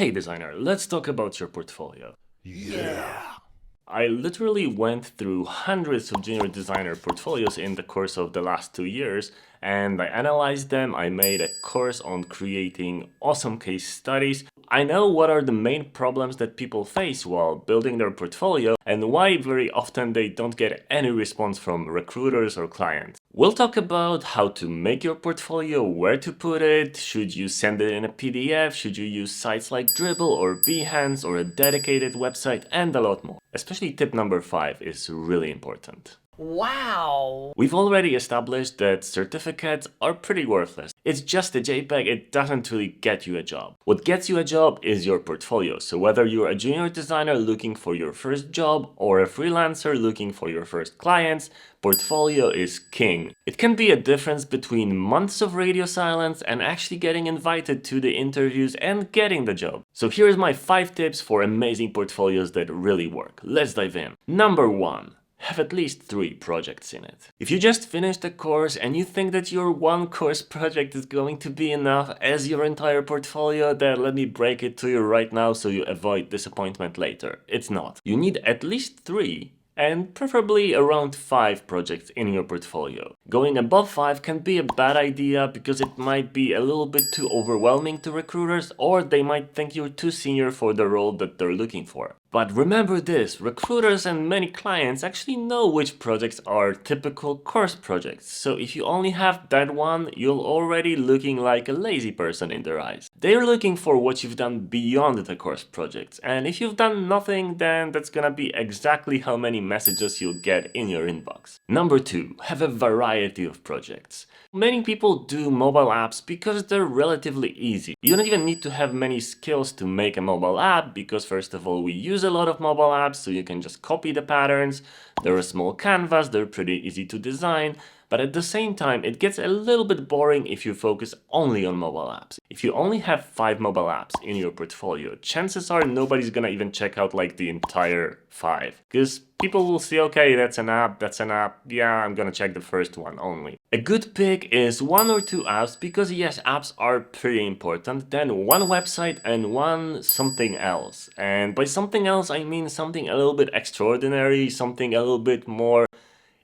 Hey designer, let's talk about your portfolio. Yeah. I literally went through hundreds of junior designer portfolios in the course of the last 2 years, and I analyzed them. I made a course on creating awesome case studies. I know what are the main problems that people face while building their portfolio and why very often they don't get any response from recruiters or clients. We'll talk about how to make your portfolio, where to put it, should you send it in a PDF, should you use sites like Dribbble or Behance or a dedicated website, and a lot more. Especially tip number 5 is really important. Wow. We've already established that certificates are pretty worthless. It's just a JPEG, it doesn't really get you a job. What gets you a job is your portfolio. So whether you're a junior designer looking for your first job or a freelancer looking for your first clients, portfolio is king. It can be a difference between months of radio silence and actually getting invited to the interviews and getting the job. So here's my 5 tips for amazing portfolios that really work. Let's dive in. Number 1. Have at least 3 projects in it. If you just finished a course and you think that your one course project is going to be enough as your entire portfolio, then let me break it to you right now so you avoid disappointment later. It's not. You need at least 3 and preferably around 5 projects in your portfolio. Going above 5 can be a bad idea because it might be a little bit too overwhelming to recruiters, or they might think you're too senior for the role that they're looking for. But remember this, recruiters and many clients actually know which projects are typical course projects. So if you only have that one, you're already looking like a lazy person in their eyes. They're looking for what you've done beyond the course projects. And if you've done nothing, then that's gonna be exactly how many messages you'll get in your inbox. Number 2, have a variety of projects. Many people do mobile apps because they're relatively easy. You don't even need to have many skills to make a mobile app because first of all we use a lot of mobile apps, so you can just copy the patterns. They're a small canvas, they're pretty easy to design. But at the same time, it gets a little bit boring if you focus only on mobile apps. If you only have 5 mobile apps in your portfolio, chances are nobody's gonna even check out like the entire 5. Because people will see, okay, that's an app, yeah, I'm gonna check the first one only. A good pick is 1 or 2 apps because yes, apps are pretty important, then 1 website and 1 something else. And by something else, I mean something a little bit extraordinary, something a little bit more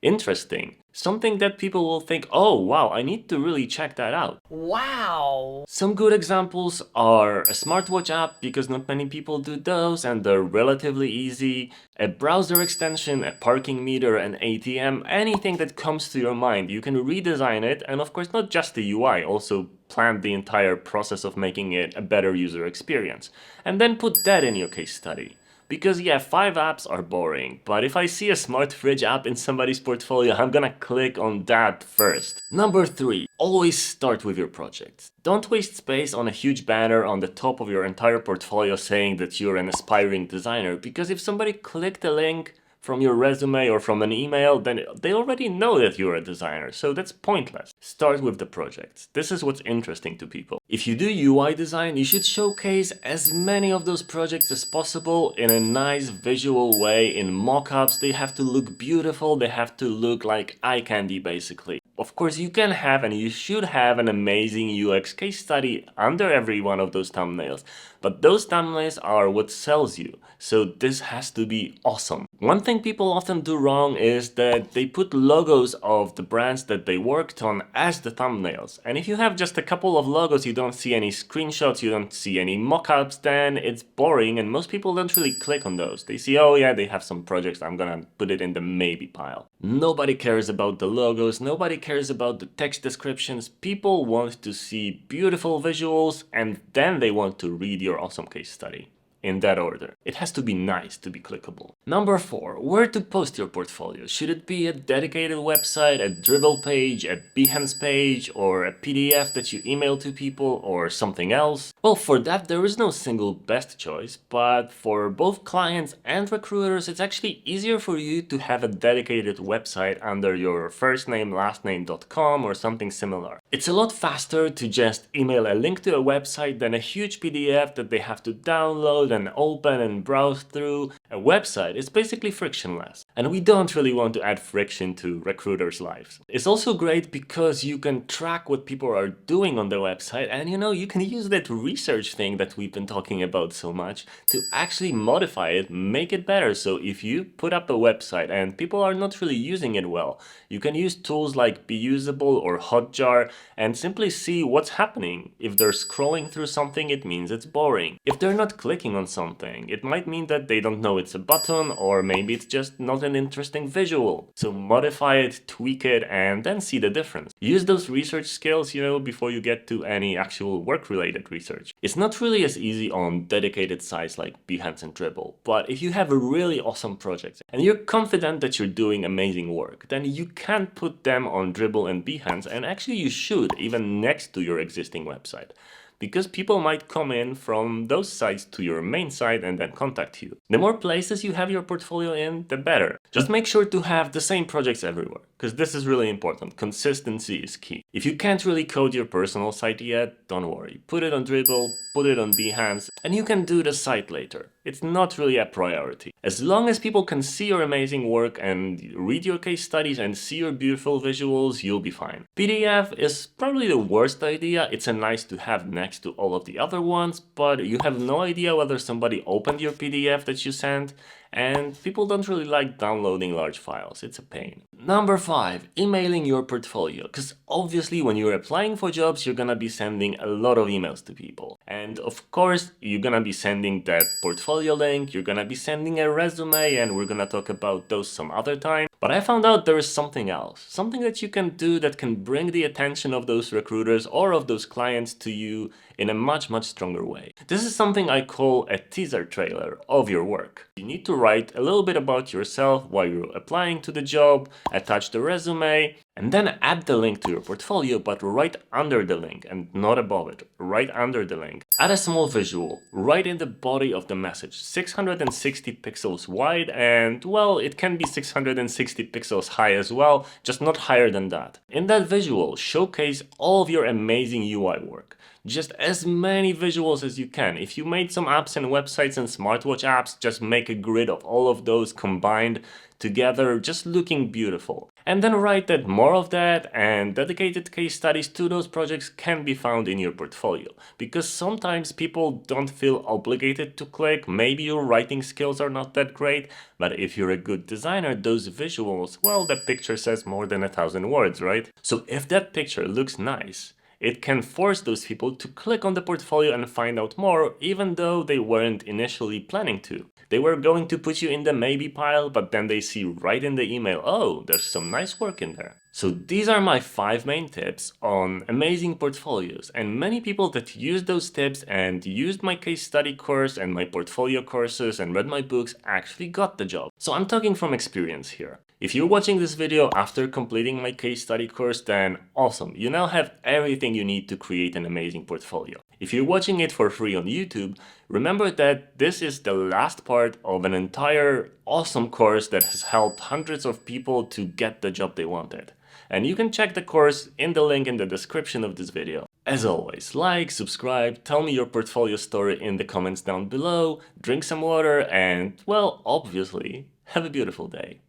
interesting. Something that people will think, oh wow, I need to really check that out. Wow. Some good examples are a smartwatch app, because not many people do those and they're relatively easy, a browser extension, a parking meter, an ATM, anything that comes to your mind. You can redesign it, and of course not just the UI, also plan the entire process of making it a better user experience. And then put that in your case study. Because yeah, 5 apps are boring, but if I see a smart fridge app in somebody's portfolio, I'm gonna click on that first. Number 3, always start with your projects. Don't waste space on a huge banner on the top of your entire portfolio saying that you're an aspiring designer, because if somebody clicked a link from your resume or from an email, then they already know that you're a designer, so that's pointless. Start with the projects. This is what's interesting to people. If you do UI design, you should showcase as many of those projects as possible in a nice visual way, in mock-ups. They have to look beautiful, they have to look like eye candy basically. Of course, you can have and you should have an amazing UX case study under every one of those thumbnails, but those thumbnails are what sells you, so this has to be awesome. One thing people often do wrong is that they put logos of the brands that they worked on as the thumbnails, and if you have just a couple of logos, you don't see any screenshots, you don't see any mock-ups, then it's boring and most people don't really click on those. They see, oh yeah, they have some projects, I'm gonna put it in the maybe pile. Nobody cares about the logos, nobody cares about the text descriptions. People want to see beautiful visuals and then they want to read your awesome case study. In that order. It has to be nice to be clickable. Number 4, where to post your portfolio. Should it be a dedicated website, a Dribbble page, a Behance page, or a PDF that you email to people, or something else? Well, for that there is no single best choice, but for both clients and recruiters, it's actually easier for you to have a dedicated website under your first name, last name.com or something similar. It's a lot faster to just email a link to a website than a huge PDF that they have to download and open and browse through. A website is basically frictionless, and we don't really want to add friction to recruiters' lives. It's also great because you can track what people are doing on the website, and you can use that research thing that we've been talking about so much to actually modify it, make it better. So if you put up a website and people are not really using it well, you can use tools like Beusable or Hotjar and simply see what's happening. If they're scrolling through something, it means it's boring. If they're not clicking on something, it might mean that they don't know it's a button, or maybe it's just not an interesting visual. So modify it, tweak it, and then see the difference. Use those research skills, before you get to any actual work-related research. It's not really as easy on dedicated sites like Behance and Dribbble, but if you have a really awesome project and you're confident that you're doing amazing work, then you can put them on Dribbble and Behance, and actually you should, even next to your existing website, because people might come in from those sites to your main site and then contact you. The more places you have your portfolio in, the better. Just make sure to have the same projects everywhere, because this is really important. Consistency is key. If you can't really code your personal site yet, don't worry. Put it on Dribbble, put it on Behance, and you can do the site later. It's not really a priority. As long as people can see your amazing work and read your case studies and see your beautiful visuals, you'll be fine. PDF is probably the worst idea. It's a nice to have next to all of the other ones, but you have no idea whether somebody opened your PDF that you sent, and people don't really like downloading large files. It's a pain. Number 5, emailing your portfolio. Because obviously when you're applying for jobs, you're gonna be sending a lot of emails to people. And of course, you're gonna be sending that portfolio link, you're gonna be sending a resume, and we're gonna talk about those some other time. But I found out there is something else. Something that you can do that can bring the attention of those recruiters or of those clients to you in a much stronger way. This is something I call a teaser trailer of your work. You need to write a little bit about yourself while you're applying to the job, attach the resume, and then add the link to your portfolio, but right under the link and not above it, right under the link. Add a small visual right in the body of the message, 660 pixels wide, and well, it can be 660 pixels high as well, just not higher than that. In that visual, showcase all of your amazing UI work. Just as many visuals as you can. If you made some apps and websites and smartwatch apps, just make a grid of all of those combined together, just looking beautiful. And then write that more of that and dedicated case studies to those projects can be found in your portfolio. Because sometimes people don't feel obligated to click, maybe your writing skills are not that great, but if you're a good designer, those visuals, well, the picture says more than 1,000 words, right? So if that picture looks nice, it can force those people to click on the portfolio and find out more, even though they weren't initially planning to. They were going to put you in the maybe pile, but then they see right in the email, oh, there's some nice work in there. So these are my 5 main tips on amazing portfolios, and many people that used those tips and used my case study course and my portfolio courses and read my books actually got the job. So I'm talking from experience here. If you're watching this video after completing my case study course, then awesome, you now have everything you need to create an amazing portfolio. If you're watching it for free on YouTube, remember that this is the last part of an entire awesome course that has helped hundreds of people to get the job they wanted. And you can check the course in the link in the description of this video. As always, like, subscribe, tell me your portfolio story in the comments down below, drink some water, and, well, obviously, have a beautiful day.